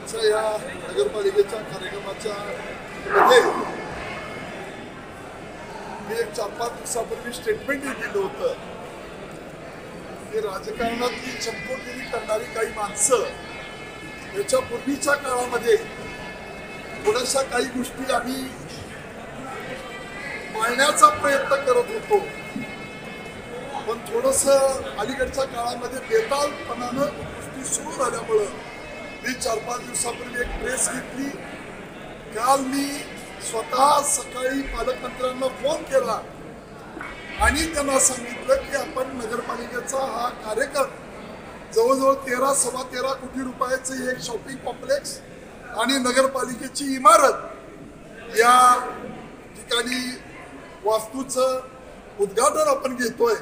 आजच्या या नगरपालिकेच्या कार्यक्रमाच्या मध्ये मी एक 4-5 दिवसापूर्वी स्टेटमेंटही दिलं होतं की राजकारणातली चमकोगिरी करणारी काही माणसं याच्या पूर्वीच्या काळामध्ये थोड्याशा काही गोष्टी आम्ही पाळण्याचा प्रयत्न करत होतो, पण थोडंसं अलीकडच्या काळामध्ये बेतालपणानं गोष्टी सुरू झाल्यामुळं मी 4-5 दिवसापूर्वी एक प्रेस घेतली. काल मी स्वतः सकाळी पालकमंत्र्यांना फोन केला आणि त्यांना सांगितलं की आपण नगरपालिकेचा हा कार्यक्रम जवळजवळ 13-13.25 कोटी रुपयाचं एक शॉपिंग कॉम्प्लेक्स आणि नगरपालिकेची इमारत या ठिकाणी वास्तूचं उद्घाटन आपण घेतोय,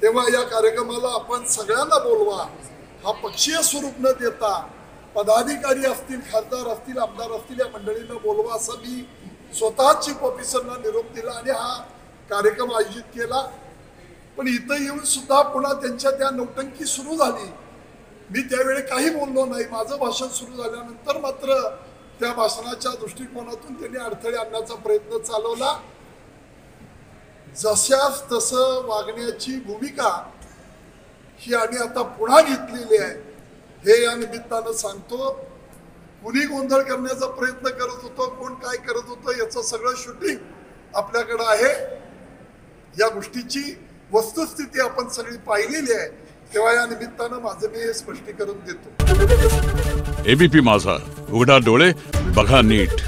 तेव्हा या कार्यक्रमाला आपण सगळ्यांना बोलवा. हा पक्षीय स्वरूप न देता पदाधिकारी असतील, खासदार असतील, आमदार असतील, या मंडळींना बोलवा असं मी स्वतः चीफ ऑफिसरना निरोप दिला आणि हा कार्यक्रम आयोजित केला. पण इथं येऊन सुद्धा पुन्हा त्यांच्या त्या नौटंकी सुरू झाली. मी त्यावेळी काही बोललो नाही. माझं भाषण सुरू झाल्यानंतर मात्र त्या भाषणाच्या दृष्टिकोनातून त्यांनी अडथळे आणण्याचा प्रयत्न चालवला. जशास तसं वागण्याची भूमिका ही आम्ही आता पुन्हा घेतलेली आहे, हे या निमित्तानं सांगतो. कुणी गोंधळ करण्याचा प्रयत्न करत होतो, कोण काय करत होतं, याचं सगळं शूटिंग आपल्याकडं आहे. या गोष्टीची वस्तुस्थिती आपण सगळी पाहिलेली आहे, तेव्हा या निमित्तानं माझं मी हे स्पष्टीकरण देतो. एबीपी माझा, उघडा डोळे बघा नीट.